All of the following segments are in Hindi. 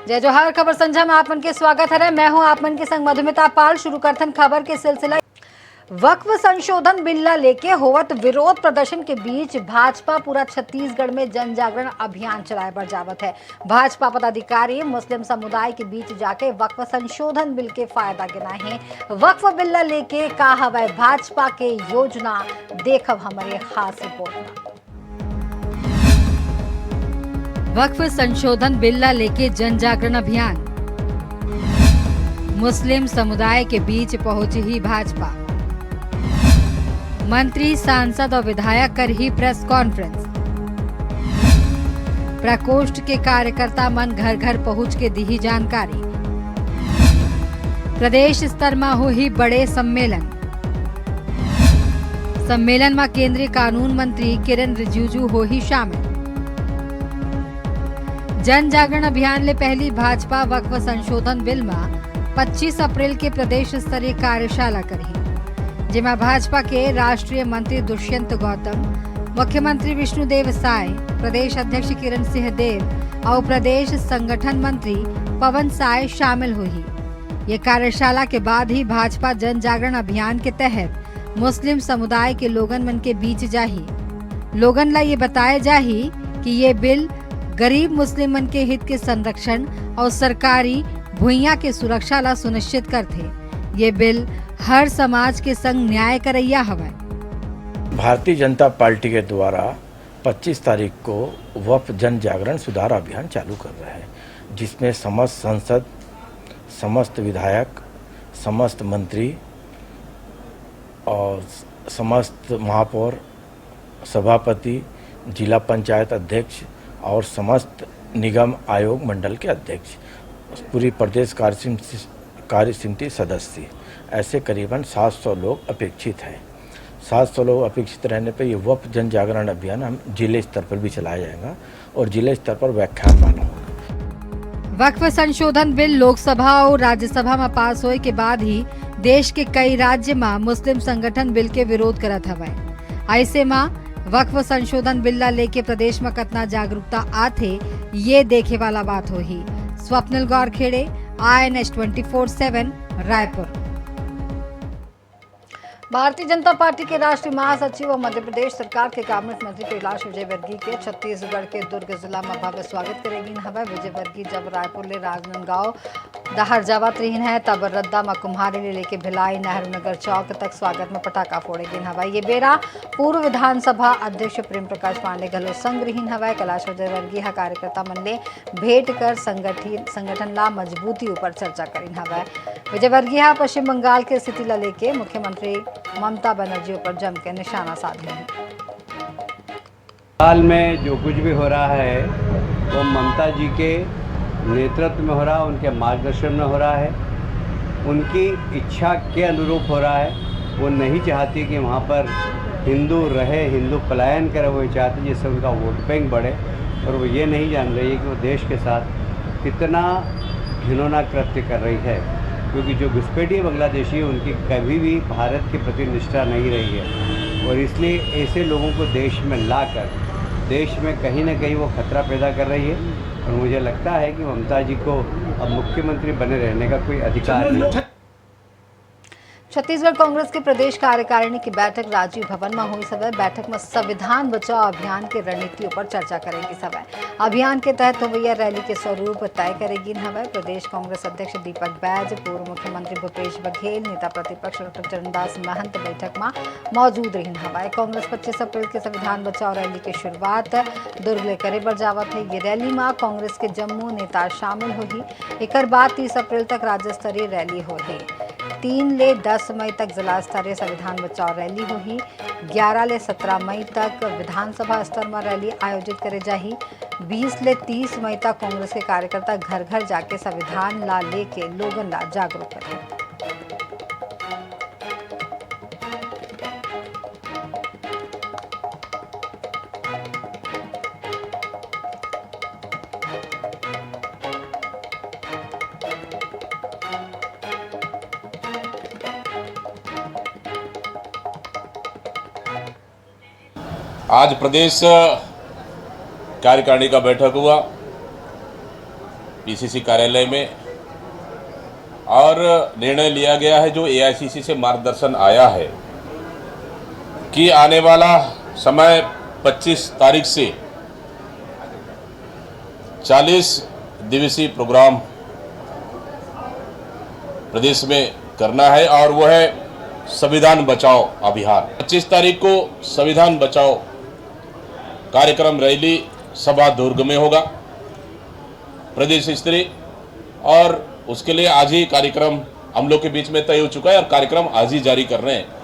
जय जोहार। खबर संझा में आप मन के स्वागत है। मैं हूं आप मन के संग मधुमिता पाल। शुरू करथन खबर के सिलसिला। वक्फ संशोधन बिल ला लेके होवत विरोध प्रदर्शन के बीच भाजपा पूरा छत्तीसगढ़ में जन जागरण अभियान चलाए बर जावत है। भाजपा पदाधिकारी मुस्लिम समुदाय के बीच जाके वक्फ संशोधन बिल के फायदा गिनाए। वक्फ बिल ला लेके का हवय भाजपा के योजना, देखब हमारे खास रिपोर्ट में। वक्फ संशोधन बिल ला लेके जन जागरण अभियान, मुस्लिम समुदाय के बीच पहुंची ही भाजपा। मंत्री, सांसद और विधायक कर ही प्रेस कॉन्फ्रेंस। प्रकोष्ठ के कार्यकर्ता मन घर घर पहुंच के दी जानकारी। प्रदेश स्तर में हो ही बड़े सम्मेलन में केंद्रीय कानून मंत्री किरण रिजिजू हो ही शामिल। जन जागरण अभियान ले पहली भाजपा वक्फ संशोधन बिल में 25 अप्रैल के प्रदेश स्तरीय कार्यशाला करही, जिसमें भाजपा के राष्ट्रीय मंत्री दुष्यंत गौतम, मुख्यमंत्री विष्णुदेव साय, प्रदेश अध्यक्ष किरण सिंह देव और प्रदेश संगठन मंत्री पवन साय शामिल हुई। ये कार्यशाला के बाद ही भाजपा जन जागरण अभियान के तहत मुस्लिम समुदाय के लोगन मन के बीच जाही। लोगन ला ये बताया जाही कि ये बिल गरीब मुस्लिम मन के हित के संरक्षण और सरकारी भूइयां के सुरक्षा ला सुनिश्चित करथे। ये बिल हर समाज के संग न्याय करैया हवय। भारतीय जनता पार्टी के द्वारा 25 तारीख को वक्फ जन जागरण सुधार अभियान चालू कर रहे हैं, जिसमें समस्त संसद, समस्त विधायक, समस्त मंत्री और समस्त महापौर, सभापति, जिला पंचायत अध्यक्ष और समस्त निगम आयोग मंडल के अध्यक्ष, पूरी प्रदेश कार्य समिति सदस्य, ऐसे करीबन 700 लोग अपेक्षित हैं। 700 लोग अपेक्षित रहने पर ये वक्फ जन जागरण अभियान हम जिले स्तर पर भी चलाया जाएगा और जिले स्तर पर व्याख्यान माला होगा। वक्फ संशोधन बिल लोकसभा और राज्यसभा में पास होए के बाद ही देश के कई राज्य में मुस्लिम संगठन बिल के विरोध करत हवय। ऐसे में वक्फ संशोधन बिल ला लेके प्रदेश में कितना जागरूकता आथे, ये देखे वाला बात होही। स्वप्निल गौरखेड़े, INS 24/7 रायपुर। भारतीय जनता पार्टी के राष्ट्रीय महासचिव और मध्य प्रदेश सरकार के कैबिनेट मंत्री कैलाश विजयवर्गीय के छत्तीसगढ़ के दुर्ग जिला में भव्य स्वागत करेगी हवय। विजयवर्गीय जब रायपुर ले राजनांदगांव दहर जावत रही है, तब रद्दा में कुम्हारी ले लेके भिलाई नेहरू नगर चौक तक स्वागत में पटाखा फोड़ेगी हवय। ये बेरा पूर्व विधानसभा अध्यक्ष प्रेम प्रकाश पांडे घलो संग रही हवय। कैलाश विजयवर्गीय कार्यकर्ता मन ले भेंट कर संगठन ला मजबूती ऊपर चर्चा करी हवय। विजयवर्गीय पश्चिम बंगाल की स्थिति ला लेके मुख्यमंत्री ममता बनर्जी पर जम के निशाना साधे हैं। हाल में जो कुछ भी हो रहा है वो ममता जी के नेतृत्व में हो रहा है, उनके मार्गदर्शन में हो रहा है, उनकी इच्छा के अनुरूप हो रहा है। वो नहीं चाहती कि वहाँ पर हिंदू रहे, हिंदू पलायन करे, वो चाहती जिससे उनका वोट बैंक बढ़े। और वो ये नहीं जान रही है कि वो देश के साथ कितना घिनौना कृत्य कर रही है, क्योंकि जो घुसपैठी बांग्लादेशी है उनकी कभी भी भारत के प्रति निष्ठा नहीं रही है। और इसलिए ऐसे लोगों को देश में लाकर देश में कहीं ना कहीं वो खतरा पैदा कर रही है। और मुझे लगता है कि ममता जी को अब मुख्यमंत्री बने रहने का कोई अधिकार नहीं। छत्तीसगढ़ कांग्रेस के प्रदेश कार्यकारिणी की बैठक राजीव भवन में हुई। सभा बैठक में संविधान बचाओ अभियान की रणनीतियों पर चर्चा करेगी। सभा अभियान के तहत हुई रैली के स्वरूप तय करेगी। हमें प्रदेश कांग्रेस अध्यक्ष दीपक बैज, पूर्व मुख्यमंत्री भूपेश बघेल, नेता प्रतिपक्ष डॉक्टर चरणदास महंत बैठक में मौजूद रही हवाए। कांग्रेस 25 अप्रैल के संविधान बचाओ रैली की शुरुआत दुर्ग ले करे बर जावत है। ये रैली में कांग्रेस के जम्मू नेता शामिल होगी। एक बाद 30 अप्रैल तक राज्य स्तरीय रैली होगी। 3 ले 10 मई तक जिला स्तरीय संविधान बचाओ रैली होगी। 11 ले 17 मई तक विधानसभा स्तर में रैली आयोजित करे जाही। 20 ले 30 मई तक कांग्रेस के कार्यकर्ता घर घर जाके संविधान ला लेके लोगन ला जागरूक करें। आज प्रदेश कार्यकारिणी का बैठक हुआ। पीसीसी कार्यालय में और निर्णय लिया गया है, जो एआईसीसी से मार्गदर्शन आया है कि आने वाला समय 25 तारीख से 40 दिवसीय प्रोग्राम प्रदेश में करना है और वह है संविधान बचाओ अभियान। 25 तारीख को संविधान बचाओ कार्यक्रम रैली सभा दुर्ग में होगा प्रदेश स्तरीय, और उसके लिए आज ही कार्यक्रम हम लोग के बीच में तय हो चुका है और कार्यक्रम आज ही जारी कर रहे हैं।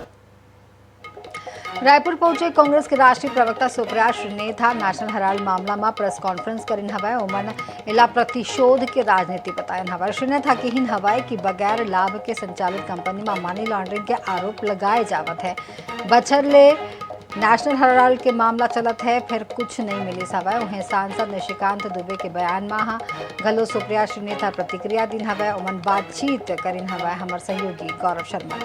रायपुर पहुंचे कांग्रेस के राष्ट्रीय प्रवक्ता सुप्रिया श्रीनेथ नेशनल हेराल्ड मामला में प्रेस कॉन्फ्रेंस करीन हवाए उमन इला प्रतिशोध के राजनीति बतायन हवाए। श्रीनेथ हकीन हवाए कि बगैर लाभ के संचालित कंपनी में मनी लॉन्ड्रिंग के आरोप लगाए जावत है। बछर ले नेशनल हेराल्ड के मामला चलत है, फिर कुछ नहीं मिली सवाए। उन्हें सांसद निशिकांत दुबे के बयान में गलो सुप्रिया श्रीनेथ प्रतिक्रिया दिन हवाए उमन बातचीत करीन हवाए हमार सहयोगी गौरव शर्मा।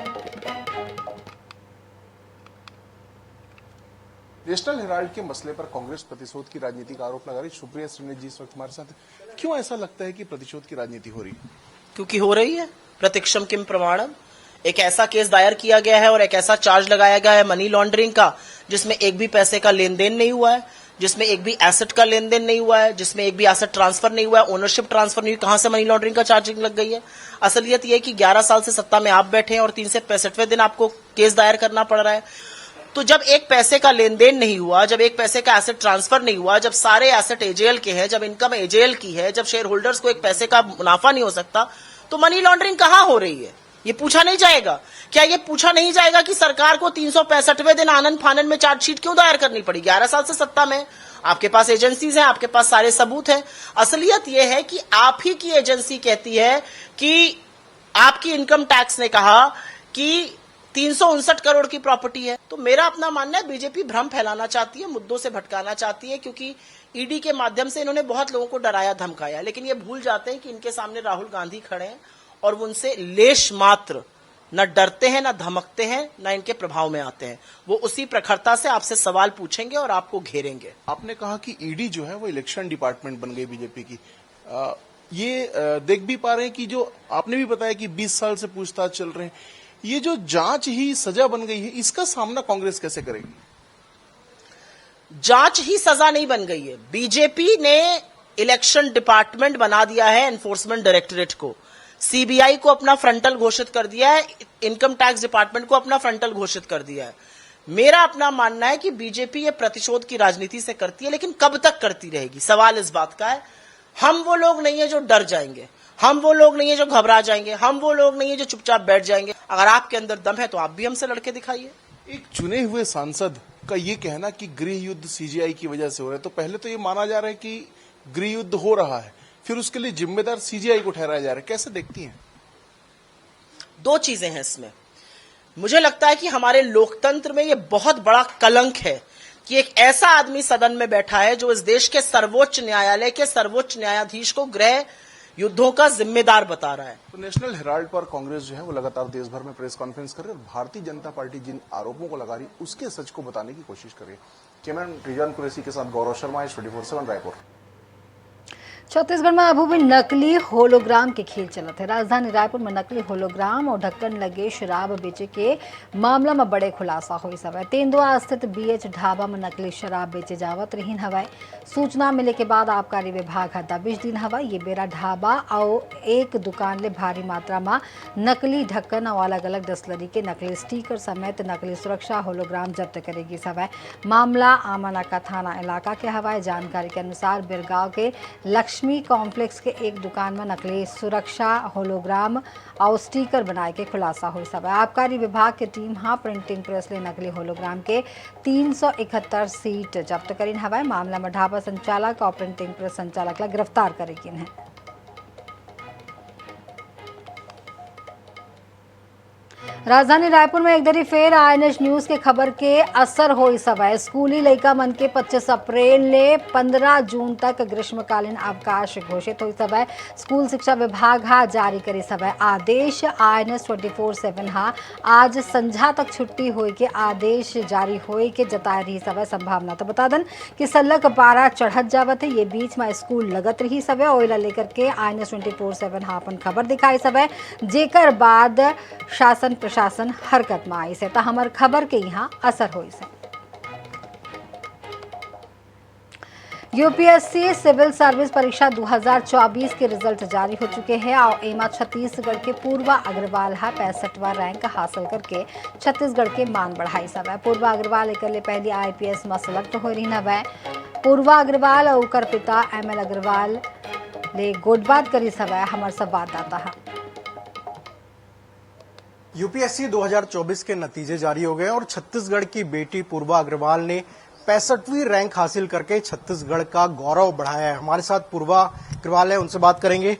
नेशनल हेराल्ड के मसले पर कांग्रेस प्रतिशोध की राजनीति का आरोप लगा रही सुप्रिया श्रीनेथ जी इस वक्त हमारे साथ। क्यों ऐसा लगता है कि प्रतिशोध की राजनीति हो रही है? क्योंकि हो रही है। प्रत्यक्षम किम प्रमाणम। एक ऐसा केस दायर किया गया है और एक ऐसा चार्ज लगाया गया है मनी लॉन्ड्रिंग का, जिसमें एक भी पैसे का लेन देन नहीं हुआ है, जिसमें एक भी एसेट का लेन देन नहीं हुआ है, जिसमें एक भी एसेट ट्रांसफर नहीं हुआ है, ओनरशिप ट्रांसफर नहीं हुई। कहां से मनी लॉन्ड्रिंग का चार्जिंग लग गई है? असलियत यह कि 11 साल से सत्ता में आप बैठे हैं और 3 से 65वें दिन आपको केस दायर करना पड़ रहा है। तो जब एक पैसे का लेन देन नहीं हुआ, जब एक पैसे का एसेट ट्रांसफर नहीं हुआ, जब सारे एसेट एजेएल के हैं, जब इनकम एजेएल की है, जब शेयर होल्डर्स को एक पैसे का मुनाफा नहीं हो सकता, तो मनी लॉन्ड्रिंग कहां हो रही है? ये पूछा नहीं जाएगा? क्या ये पूछा नहीं जाएगा कि सरकार को 365वें दिन आनंद फानन में चार्जशीट क्यों दायर करनी पड़ी? 11 साल से सत्ता में आपके पास एजेंसीज हैं, आपके पास सारे सबूत हैं। असलियत यह है कि आप ही की एजेंसी कहती है कि आपकी इनकम टैक्स ने कहा कि 359 करोड़ की प्रॉपर्टी है। तो मेरा अपना मानना है बीजेपी भ्रम फैलाना चाहती है, मुद्दों से भटकाना चाहती है, क्योंकि ईडी के माध्यम से इन्होंने बहुत लोगों को डराया धमकाया, लेकिन ये भूल जाते हैं कि इनके सामने राहुल गांधी खड़े हैं और वो उनसे लेश मात्र न डरते हैं, न धमकते हैं, न इनके प्रभाव में आते हैं। वो उसी प्रखरता से आपसे सवाल पूछेंगे और आपको घेरेंगे। आपने कहा कि ईडी जो है वो इलेक्शन डिपार्टमेंट बन गई बीजेपी की। ये देख भी पा रहे हैं कि जो आपने भी बताया कि 20 साल से पूछताछ चल रहे हैं, ये जो जांच ही सजा बन गई है, इसका सामना कांग्रेस कैसे करेगी? जांच ही सजा नहीं बन गई है। बीजेपी ने इलेक्शन डिपार्टमेंट बना दिया है एनफोर्समेंट डायरेक्टरेट को, सीबीआई को अपना फ्रंटल घोषित कर दिया है, इनकम टैक्स डिपार्टमेंट को अपना फ्रंटल घोषित कर दिया है। मेरा अपना मानना है कि बीजेपी ये प्रतिशोध की राजनीति से करती है, लेकिन कब तक करती रहेगी, सवाल इस बात का है। हम वो लोग नहीं है जो डर जाएंगे, हम वो लोग नहीं है जो घबरा जाएंगे, हम वो लोग नहीं है जो चुपचाप बैठ जाएंगे। अगर आपके अंदर दम है तो आप भी हमसे लड़के दिखाइए। एक चुने हुए सांसद का ये कहना कि गृह युद्ध सीजीआई की वजह से हो रहा है, तो पहले तो ये माना जा रहा है कि गृह युद्ध हो रहा है, फिर उसके लिए जिम्मेदार सीजीआई को ठहराया जा रहा है। कैसे देखती हैं? दो चीजें हैं इसमें। मुझे लगता है कि हमारे लोकतंत्र में ये बहुत बड़ा कलंक है कि एक ऐसा आदमी सदन में बैठा है जो इस देश के सर्वोच्च न्यायालय के सर्वोच्च न्यायाधीश को गृह युद्धों का जिम्मेदार बता रहा है। तो नेशनल हेराल्ड पर कांग्रेस जो है वो लगातार देश भर में प्रेस कॉन्फ्रेंस कर रही है और भारतीय जनता पार्टी जिन आरोपों को लगा रही है उसके सच को बताने की कोशिश कर रही है। कैमरामैन रिजवान कुरैशी के साथ गौरव शर्मा, 24/7 रायपुर। छत्तीसगढ़ में अभी भी नकली होलोग्राम के खेल चलत है। राजधानी रायपुर में नकली होलोग्राम और ढक्कन लगे शराब बेचे के मामला में बड़े खुलासा हुई सब है। तेंदुआ स्थित बीएच ढाबा में नकली शराब बेचे जावत रहीन हवाए। सूचना मिले के बाद आबकारी विभाग दबिश दिन हवा। ये बेरा ढाबा और एक दुकान ले भारी मात्रा में नकली ढक्कन और अलग अलग दस्तलरी के नकली स्टिकर समेत नकली सुरक्षा होलोग्राम जब्त करेगी सब है। मामला आमानाका थाना इलाका के हवाए। जानकारी के अनुसार बिरगांव के लक्ष्मी कॉम्प्लेक्स के एक दुकान में नकली सुरक्षा होलोग्राम और स्टिकर बनाए के खुलासा हुई सब है। आबकारी विभाग की टीम प्रिंटिंग प्रेस ले नकली होलोग्राम के 371 सीट जब्त करीन हवाए। मामला में ढाबा संचालक और प्रिंटिंग प्रेस संचालक ला गिरफ्तार करेगी है। राजधानी रायपुर में एक दरी फेर आईएनएच न्यूज के खबर के असर होई सवै स्कूली लइका मन के 25 अप्रैल ले 15 जून तक ग्रीष्मकालीन अवकाश घोषित होई सवै स्कूल शिक्षा विभाग हा जारी करे सवै आदेश आईएनएच 24/7 हा आज संझा तक छुट्टी होई के आदेश जारी होई के जताए रही सवै संभावना। तो बता दन कि सल्लक पारा चढ़त जावत है ये बीच में स्कूल लगत रही सवै ओइला लेकर के आईएनएच 24/7 हा अपन खबर दिखाई सवै जेकर बाद शासन शासन हरकत में आई से हमर खबर के यहाँ असर हुई से। यूपीएससी सिविल सर्विस परीक्षा 2024 के रिजल्ट जारी हो चुके हैं और एमा छत्तीसगढ़ के पूर्वा अग्रवाल हा 65वां रैंक हासिल करके छत्तीसगढ़ के मान बढ़ाई सवै। पूर्वा अग्रवाल एक ले पहली IPS में सेलेक्ट हो रही नवै। पूर्वा अग्रवाल और उकर पिता ML अग्रवाल ले गोडबात करी सवै हमार संवाददाता हा। यूपीएससी 2024 के नतीजे जारी हो गए और छत्तीसगढ़ की बेटी पूर्वा अग्रवाल ने 65वीं रैंक हासिल करके छत्तीसगढ़ का गौरव बढ़ाया है। हमारे साथ पूर्वा अग्रवाल है, उनसे बात करेंगे।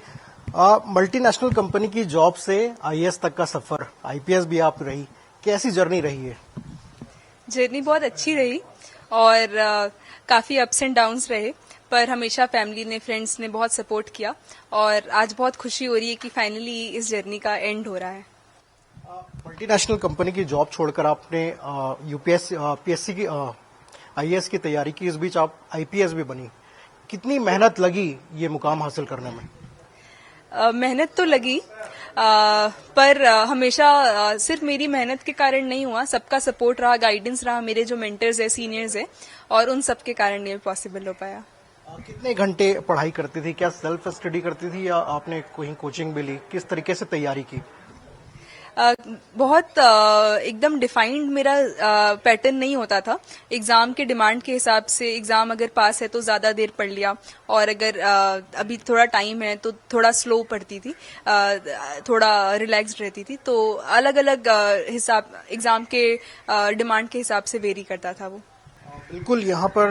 मल्टीनेशनल कंपनी की जॉब से IAS तक का सफर, IPS भी आप रही, कैसी जर्नी रही है? जर्नी बहुत अच्छी रही और काफी अप्स एंड डाउन्स रहे, पर हमेशा फैमिली ने, फ्रेंड्स ने बहुत सपोर्ट किया और आज बहुत खुशी हो रही है कि फाइनली इस जर्नी का एंड हो रहा है। मल्टीनेशनल कंपनी की जॉब छोड़कर आपने PSC की IAS की तैयारी की, इस बीच आप IPS भी बनी। कितनी मेहनत लगी ये मुकाम हासिल करने में? मेहनत तो लगी पर हमेशा सिर्फ मेरी मेहनत के कारण नहीं हुआ, सबका सपोर्ट रहा, गाइडेंस रहा, मेरे जो मेंटर्स है, सीनियर्स है, और उन सब के कारण ये पॉसिबल हो पाया। कितने घंटे पढ़ाई करती थी? क्या सेल्फ स्टडी करती थी या आपने कहीं कोचिंग भी ली? किस तरीके से तैयारी की? बहुत एकदम डिफाइंड मेरा पैटर्न नहीं होता था। एग्जाम के डिमांड के हिसाब से एग्जाम अगर पास है तो ज्यादा देर पढ़ लिया, और अगर अभी थोड़ा टाइम है तो थोड़ा स्लो पढ़ती थी, थोड़ा रिलैक्स्ड रहती थी। तो अलग अलग हिसाब एग्जाम के डिमांड के हिसाब से वेरी करता था वो। बिल्कुल, यहाँ पर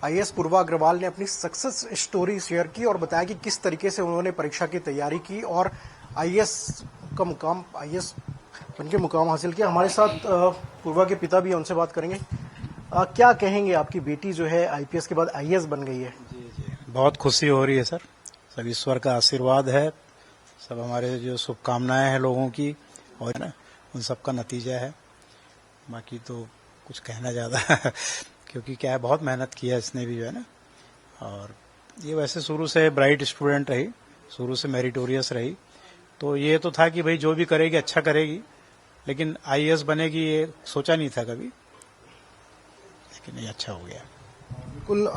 IAS पूर्वा अग्रवाल ने अपनी सक्सेस स्टोरी शेयर की और बताया कि किस तरीके से उन्होंने परीक्षा की तैयारी की और IAS का मुकाम, IAS बनके मुकाम हासिल किया। हमारे साथ पूर्वा के पिता भी है, उनसे बात करेंगे। क्या कहेंगे, आपकी बेटी जो है IPS के बाद IAS बन गई है? जी, बहुत खुशी हो रही है सर। सब ईश्वर का आशीर्वाद है, सब हमारे जो शुभकामनाएं हैं लोगों की, और ना उन सब का नतीजा है। बाकी तो कुछ कहना ज़्यादा क्योंकि क्या है, बहुत मेहनत किया इसने भी जो है ना, और ये वैसे शुरू से ब्राइट स्टूडेंट रही, शुरू से मेरिटोरियस रही, तो ये तो था कि भाई जो भी करेगी अच्छा करेगी, लेकिन IAS बनेगी ये सोचा नहीं था कभी, लेकिन ये अच्छा हो गया। बिल्कुल,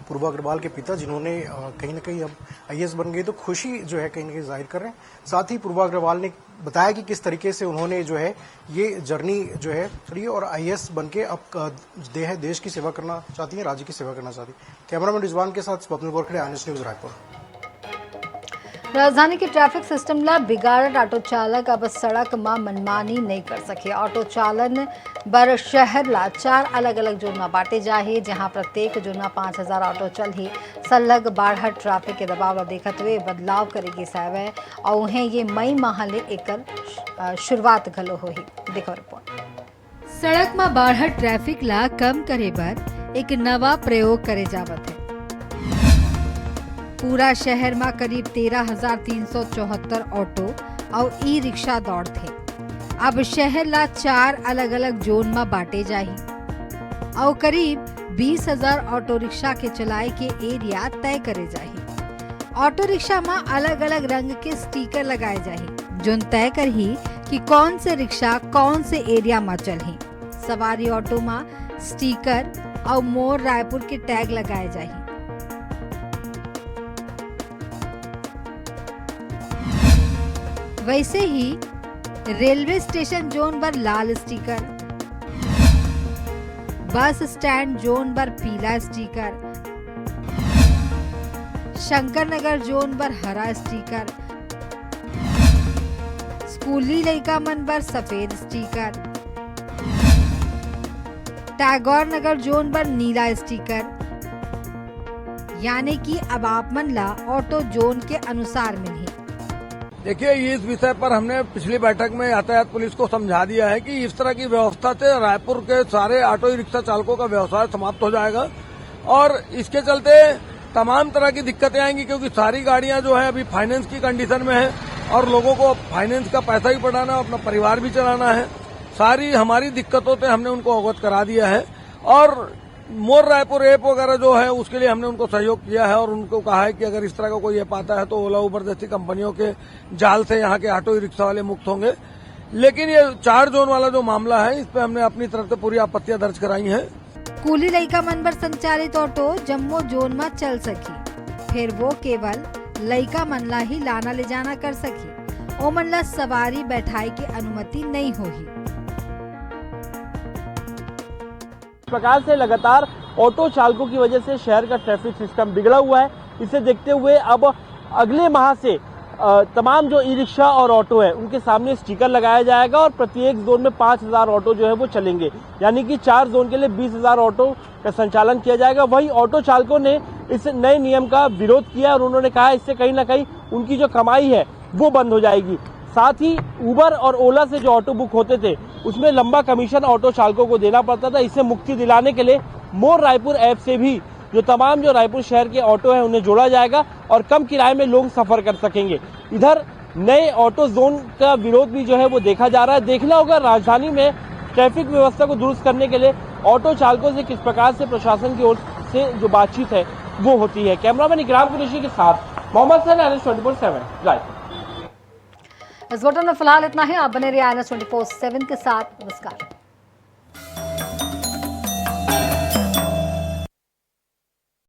पूर्वा अग्रवाल के पिता जिन्होंने कहीं ना कहीं अब IAS बन गई तो खुशी जो है कहीं ना कहीं जाहिर कर रहे हैं। साथ ही पूर्वा अग्रवाल ने बताया कि किस तरीके से उन्होंने जो है ये जर्नी जो है करी और IAS बन के अब देश की सेवा करना चाहती है, राज्य की सेवा करना चाहती है। कैमरामैन रिजवान के साथ स्वप्निल बोरखड़े, IANS न्यूज रायपुर। राजधानी के ट्रैफिक सिस्टम ला बिगाड़त ऑटो चालक अब सड़क में मनमानी नहीं कर सके। ऑटो चालन बर शहर ला 4 अलग अलग जोन में बांटे जाही, जहां प्रत्येक जोन में 5000 ऑटो चल ही सलग बाढ़ ट्रैफिक के दबाव ला देखते हुए बदलाव करेगी साहब और उन्हें ये मई माह ले एकर शुरुआत घलो होही। देखो रिपोर्ट। सड़क में बाढ़ ट्रैफिक ला कम करे बर एक नवा प्रयोग करे जावत है। पूरा शहर में करीब 13,374 ऑटो और ई-रिक्शा दौड़ थे। अब शहर ला 4 अलग अलग जोन में बांटे जाही और करीब 20,000 ऑटो रिक्शा के चलाए के एरिया तय करे जाही। ऑटो रिक्शा में अलग अलग रंग के स्टिकर लगाए जाही जोन तय करही कि कौन से रिक्शा कौन से एरिया में चलही। सवारी ऑटो में स्टिकर और मोर रायपुर के टैग लगाए जाही। वैसे ही रेलवे स्टेशन जोन पर लाल स्टिकर, बस स्टैंड जोन पर पीला स्टिकर, शंकरनगर जोन पर हरा स्टिकर, स्कूली लइका मन पर सफेद स्टिकर, टैगोर नगर जोन पर नीला स्टिकर, यानी कि अब आप मन ला ऑटो जोन के अनुसार मिली। देखिए, इस विषय पर हमने पिछली बैठक में यातायात पुलिस को समझा दिया है कि इस तरह की व्यवस्था से रायपुर के सारे ऑटो रिक्शा चालकों का व्यवसाय समाप्त हो जाएगा और इसके चलते तमाम तरह की दिक्कतें आएंगी, क्योंकि सारी गाड़ियां जो है अभी फाइनेंस की कंडीशन में है और लोगों को फाइनेंस का पैसा ही पटाना, अपना परिवार भी चलाना है। सारी हमारी दिक्कतों से हमने उनको अवगत करा दिया है और मोर रायपुर ऐप वगैरह जो है उसके लिए हमने उनको सहयोग किया है और उनको कहा है कि अगर इस तरह का कोई ऐप आता है तो ओला उबर जैसी कंपनियों के जाल से यहाँ के ऑटो रिक्शा वाले मुक्त होंगे। लेकिन ये 4 जोन वाला जो मामला है, इस पे हमने अपनी तरफ से पूरी आपत्तियां दर्ज कराई हैं। कुली लइका मन बर संचालित ऑटो जम्मो जोन में चल सकी, फिर वो केवल लइका मन ला ही लाना ले जाना कर सकी, ओमन ला सवारी बैठाई की अनुमति नहीं होगी। प्रकार से लगातार ऑटो चालकों की वजह से शहर का ट्रैफिक सिस्टम बिगड़ा हुआ है। इसे देखते हुए अब अगले माह से तमाम जो ई रिक्शा और ऑटो है उनके सामने स्टिकर लगाया जाएगा और प्रत्येक जोन में 5000 ऑटो जो है वो चलेंगे, यानी कि 4 जोन के लिए 20,000 ऑटो का संचालन किया जाएगा। वहीं ऑटो चालकों ने इस नए नियम का विरोध किया और उन्होंने कहा इससे कहीं ना कहीं उनकी जो कमाई है वो बंद हो जाएगी। साथ ही उबर और ओला से जो ऑटो बुक होते थे उसमें लंबा कमीशन ऑटो चालकों को देना पड़ता था। इससे मुक्ति दिलाने के लिए मोर रायपुर ऐप से भी जो तमाम जो रायपुर शहर के ऑटो हैं उन्हें जोड़ा जाएगा और कम किराए में लोग सफर कर सकेंगे। इधर नए ऑटो जोन का विरोध भी जो है वो देखा जा रहा है। देखना होगा राजधानी में ट्रैफिक व्यवस्था को दुरुस्त करने के लिए ऑटो चालकों से किस प्रकार से प्रशासन की ओर से जो बातचीत है वो होती है। कैमरामैन इकराम कुरैशी के साथ मोहम्मद सैन, INS 24/7 रायपुर। इस बुलेटिन में फिलहाल इतना ही। आप बने रहिए INS 24/7 के साथ। नमस्कार।